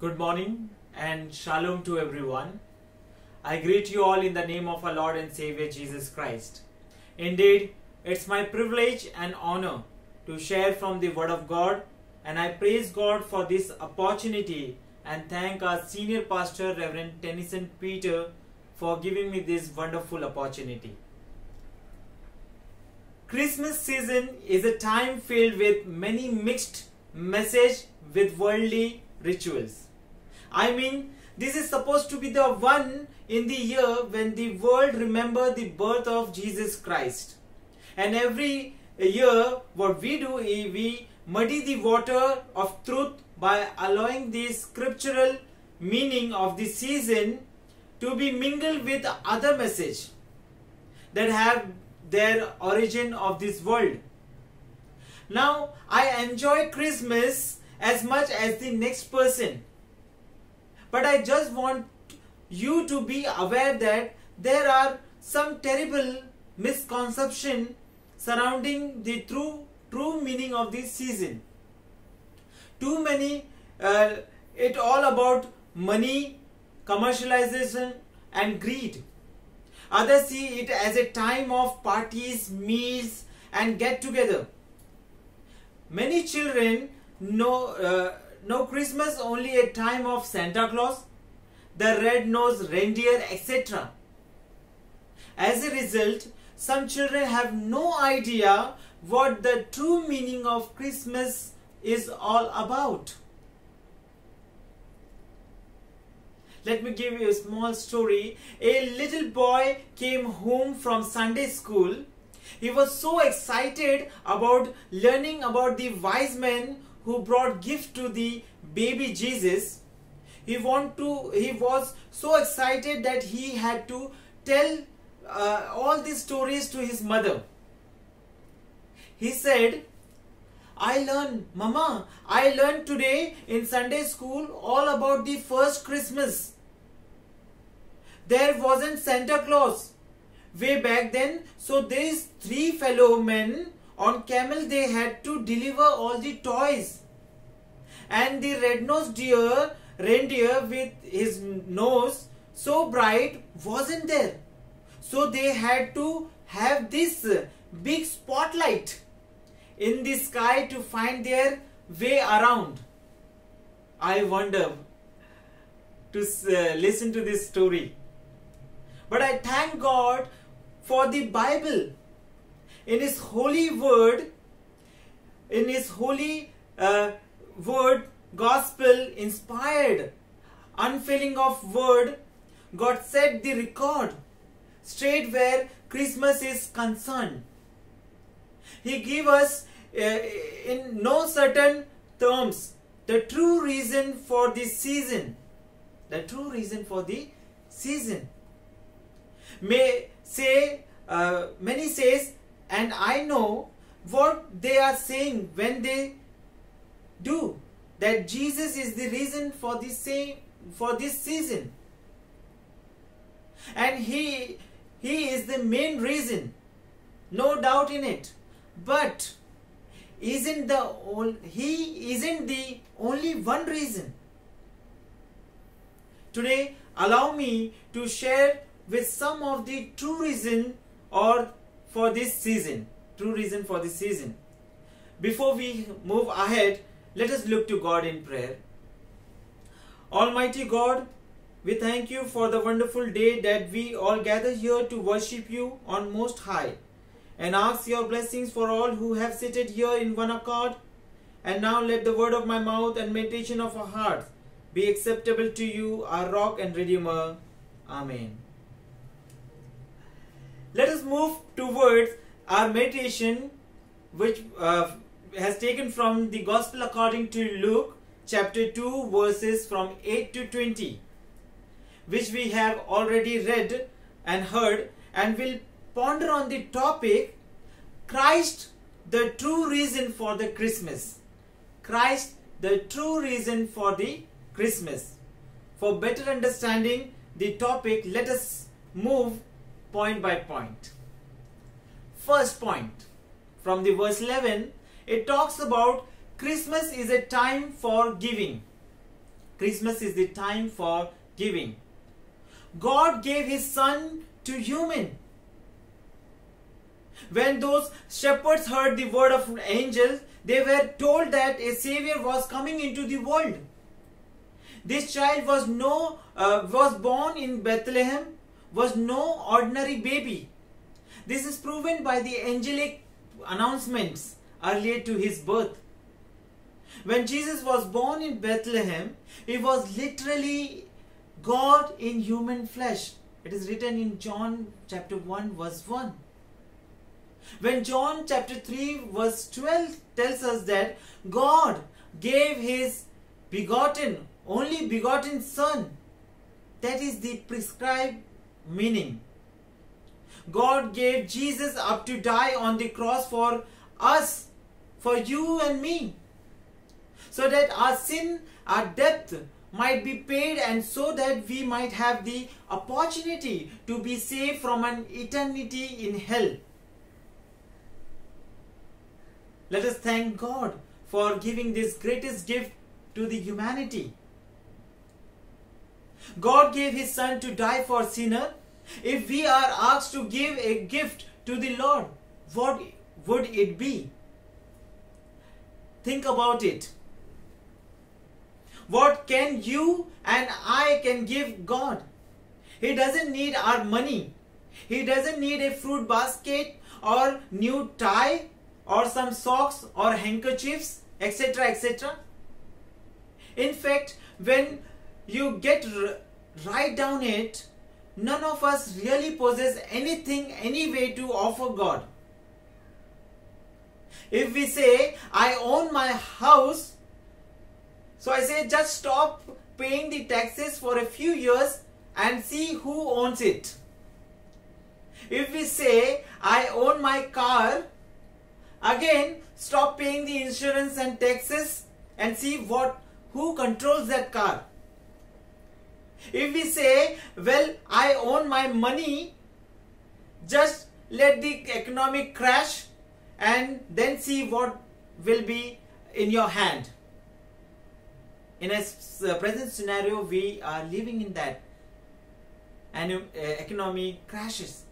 Good morning and shalom to everyone. I greet you all in the name of our Lord and Savior Jesus Christ. Indeed, it's my privilege and honor to share from the Word of God, and I praise God for this opportunity and thank our senior pastor Reverend Tennyson Peter for giving me this wonderful opportunity. Christmas season is a time filled with many mixed messages with worldly rituals. I mean, this is supposed to be the one in the year when the world remembers the birth of Jesus Christ. And every year what we do is we muddy the water of truth by allowing the scriptural meaning of the season to be mingled with other messages that have their origin of this world. Now, I enjoy Christmas as much as the next person. But I just want you to be aware that there are some terrible misconceptions surrounding the true meaning of this season. Too many, it all about money, commercialization and greed. Others see it as a time of parties, meals and get together. Many children know Christmas only a time of Santa Claus, the red-nosed reindeer, etc. As a result, some children have no idea what the true meaning of Christmas is all about. Let me give you a small story. A little boy came home from Sunday school. He was so excited about learning about the wise men who brought gifts to the baby Jesus. He was so excited that he had to tell all these stories to his mother. He said, Mama, I learned today in Sunday school all about the first Christmas. There wasn't Santa Claus way back then, so these three fellow men on camel, they had to deliver all the toys. And the red-nosed reindeer with his nose so bright wasn't there. So they had to have this big spotlight in the sky to find their way around. I wonder to listen to this story. But I thank God for the Bible. In His holy word, gospel inspired, unfailing of word, God set the record straight where Christmas is concerned. He gave us in no certain terms the true reason for the season. The true reason for the season. Many says, and I know what they are saying when they do, that Jesus is the reason for this season, and he is the main reason, no doubt in it. But he isn't the only one reason. Today, allow me to share with some of the true reason for this season. Before we move ahead, let us look to God in prayer. Almighty God, we thank you for the wonderful day that we all gather here to worship you on Most High, and ask your blessings for all who have seated here in one accord. And now let the word of my mouth and meditation of our hearts be acceptable to you, our rock and redeemer. Amen. Let us move towards our meditation, which has taken from the Gospel according to Luke chapter 2 verses from 8 to 20, which we have already read and heard, and will ponder on the topic Christ, the true reason for the Christmas. Christ, the true reason for the Christmas. For better understanding the topic, let us move point by point. First point, from the verse 11, it talks about Christmas is a time for giving. Christmas is the time for giving. God gave His Son to human. When those shepherds heard the word of angels, they were told that a Savior was coming into the world. This child was born in Bethlehem, was no ordinary baby. This is proven by the angelic announcements earlier to His birth. When Jesus was born in Bethlehem, He was literally God in human flesh. It is written in John chapter 1 verse 1. When John chapter 3 verse 12 tells us that God gave His only begotten Son, that is the prescribed meaning. God gave Jesus up to die on the cross for us, for you and me, so that our sin, our debt might be paid, and so that we might have the opportunity to be saved from an eternity in hell. Let us thank God for giving this greatest gift to the humanity. God gave His Son to die for sinner. If we are asked to give a gift to the Lord, what would it be? Think about it. What can you and I can give God? He doesn't need our money. He doesn't need a fruit basket or new tie or some socks or handkerchiefs, etc., etc. In fact, when you get right down it, none of us really possess anything anyway to offer God. If we say, I own my house, so I say just stop paying the taxes for a few years and see who owns it. If we say, I own my car, again stop paying the insurance and taxes and see who controls that car. If we say, well, I own my money, just let the economic crash and then see what will be in your hand. In a present scenario, we are living in that, and economy crashes.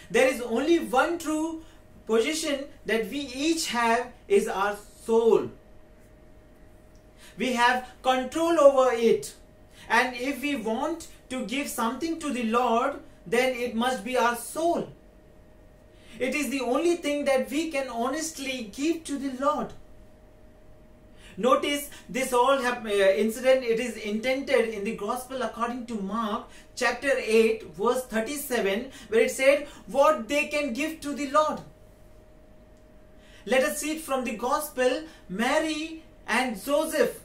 There is only one true possession that we each have, is our soul. We have control over it. And if we want to give something to the Lord, then it must be our soul. It is the only thing that we can honestly give to the Lord. Notice this whole incident, it is intended in the Gospel according to Mark chapter 8 verse 37, where it said what they can give to the Lord. Let us see it from the Gospel. Mary and Joseph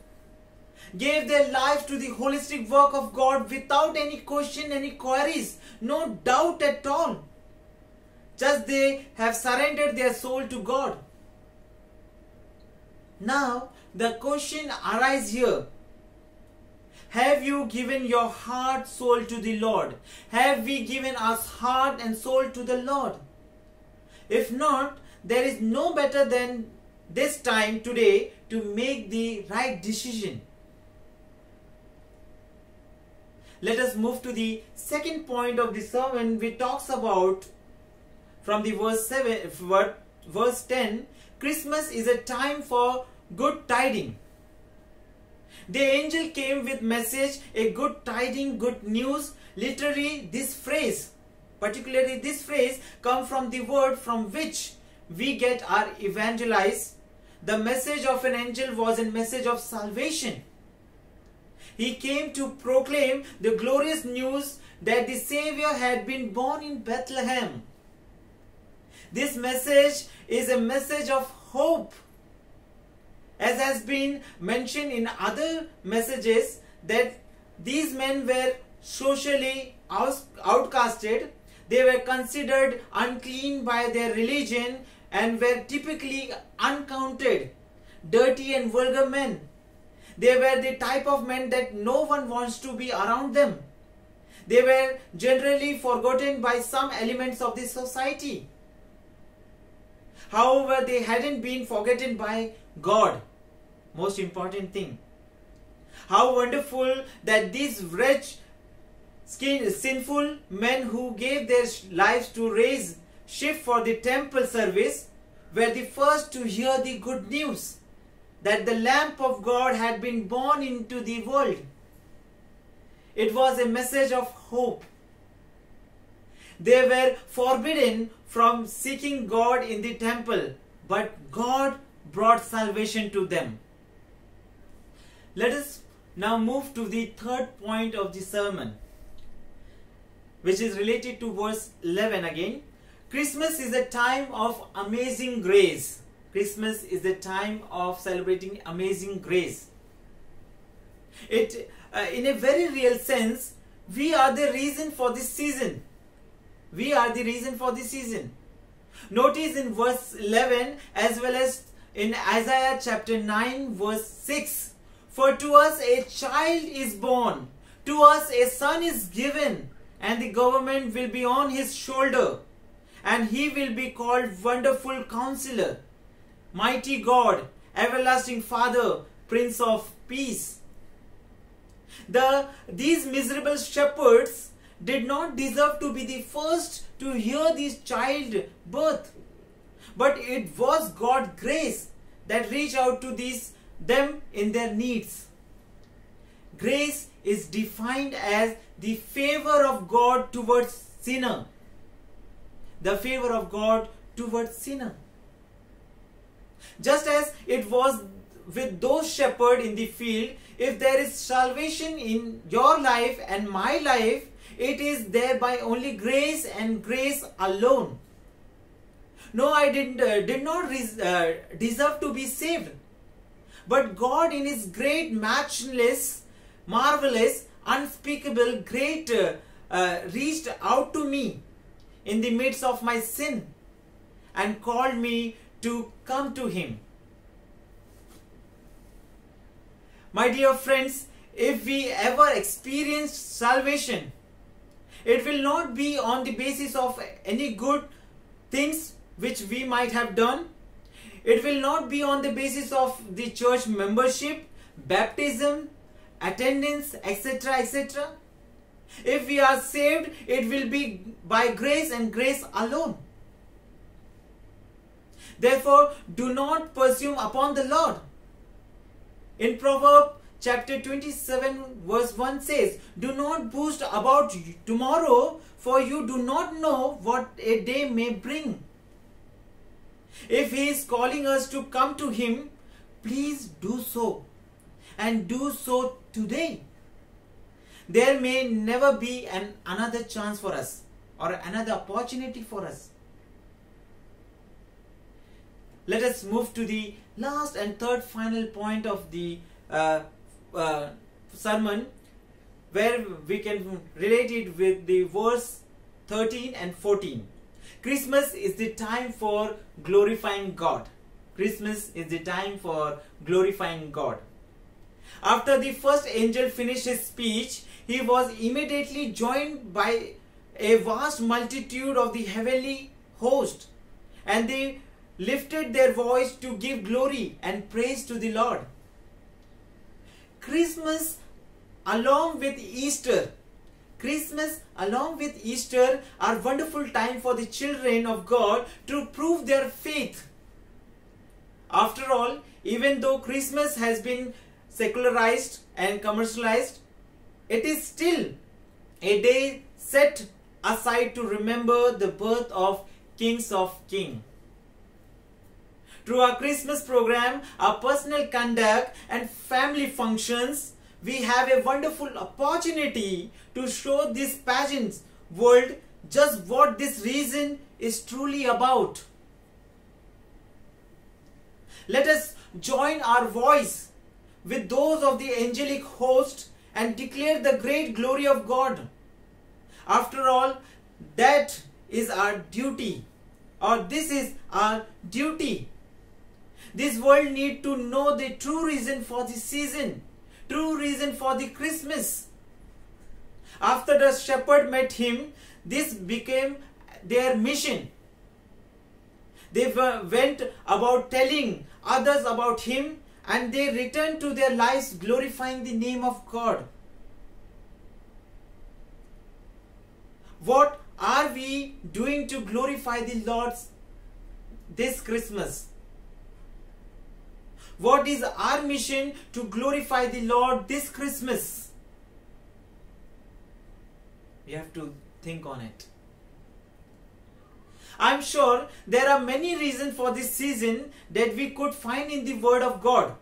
gave their life to the holistic work of God without any question, any queries, no doubt at all. Just they have surrendered their soul to God. Now, the question arises here. Have you given your heart, soul to the Lord? Have we given our heart and soul to the Lord? If not, there is no better than this time today to make the right decision. Let us move to the second point of the sermon, which talks about from the verse 10, Christmas is a time for good tidings. The angel came with message, a good tiding, good news. Literally this phrase, particularly this phrase, come from the word from which we get our evangelize. The message of an angel was a message of salvation. He came to proclaim the glorious news that the Savior had been born in Bethlehem. This message is a message of hope. As has been mentioned in other messages, that these men were socially outcasted. They were considered unclean by their religion and were typically uncounted, dirty and vulgar men. They were the type of men that no one wants to be around them. They were generally forgotten by some elements of the society. However, they hadn't been forgotten by God. Most important thing. How wonderful that these wretched, sinful men who gave their lives to raise sheep for the temple service were the first to hear the good news that the Lamb of God had been born into the world. It was a message of hope. They were forbidden from seeking God in the temple, but God brought salvation to them. Let us now move to the third point of the sermon, which is related to verse 11 again. Christmas is a time of amazing grace. Christmas is a time of celebrating amazing grace. In a very real sense, we are the reason for this season. We are the reason for this season. Notice in verse 11 as well as in Isaiah chapter 9 verse 6. For to us a child is born, to us a son is given, and the government will be on his shoulder, and he will be called Wonderful Counselor, Mighty God, Everlasting Father, Prince of Peace. These miserable shepherds did not deserve to be the first to hear this child birth, but it was God's grace that reached out to them in their needs. Grace is defined as the favor of God towards sinner. The favor of God towards sinner. Just as it was with those shepherds in the field, if there is salvation in your life and my life, it is there by only grace and grace alone. No, I did not deserve to be saved. But God in His great, matchless, marvelous, unspeakable, great reached out to me in the midst of my sin and called me to come to Him. My dear friends, if we ever experience salvation, it will not be on the basis of any good things which we might have done. It will not be on the basis of the church membership, baptism, attendance, etc., etc. If we are saved, it will be by grace and grace alone. Therefore, do not presume upon the Lord. In Proverbs chapter 27 verse 1 says, do not boast about tomorrow, for you do not know what a day may bring. If He is calling us to come to Him, please do so, and do so today. There may never be another chance for us or another opportunity for us. Let us move to the last and third final point of the sermon, where we can relate it with the verse 13 and 14. Christmas is the time for glorifying God. Christmas is the time for glorifying God. After the first angel finished his speech, he was immediately joined by a vast multitude of the heavenly host, and they lifted their voice to give glory and praise to the Lord. Christmas along with Easter are wonderful time for the children of God to prove their faith. After all, even though Christmas has been secularized and commercialized, it is still a day set aside to remember the birth of Kings of Kings. Through our Christmas program, our personal conduct and family functions, we have a wonderful opportunity to show this pageant world just what this reason is truly about. Let us join our voice with those of the angelic host and declare the great glory of God. After all, that is our duty, or this is our duty. This world needs to know the true reason for the season, true reason for the Christmas. After the shepherd met Him, this became their mission. They went about telling others about Him and they return to their lives glorifying the name of God. What are we doing to glorify the Lord this Christmas? What is our mission to glorify the Lord this Christmas? We have to think on it. I'm sure there are many reasons for this season that we could find in the Word of God.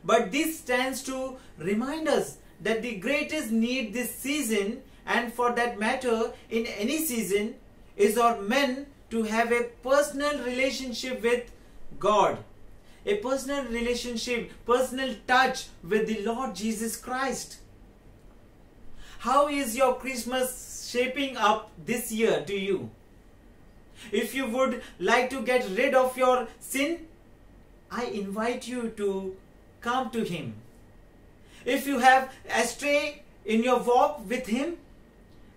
But this stands to remind us that the greatest need this season, and for that matter in any season, is our men to have a personal relationship with God. A personal relationship, personal touch with the Lord Jesus Christ. How is your Christmas shaping up this year to you? If you would like to get rid of your sin, I invite you to come to Him. If you have astray in your walk with Him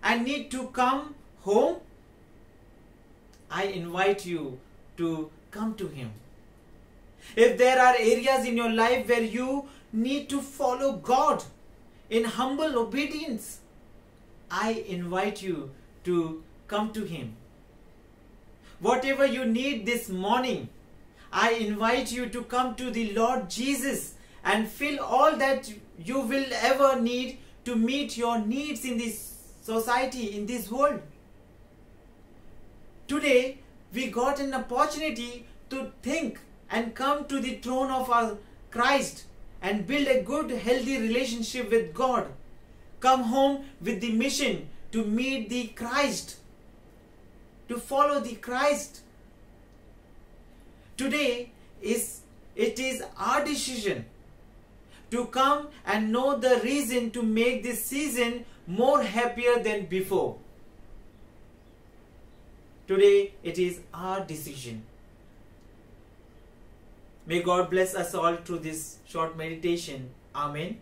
and need to come home, I invite you to come to Him. If there are areas in your life where you need to follow God in humble obedience, I invite you to come to Him. Whatever you need this morning, I invite you to come to the Lord Jesus and fill all that you will ever need to meet your needs in this society, in this world. Today, we got an opportunity to think and come to the throne of our Christ and build a good, healthy relationship with God. Come home with the mission to meet the Christ, to follow the Christ. Today it is our decision to come and know the reason to make this season more happier than before. Today it is our decision. May God bless us all through this short meditation. Amen.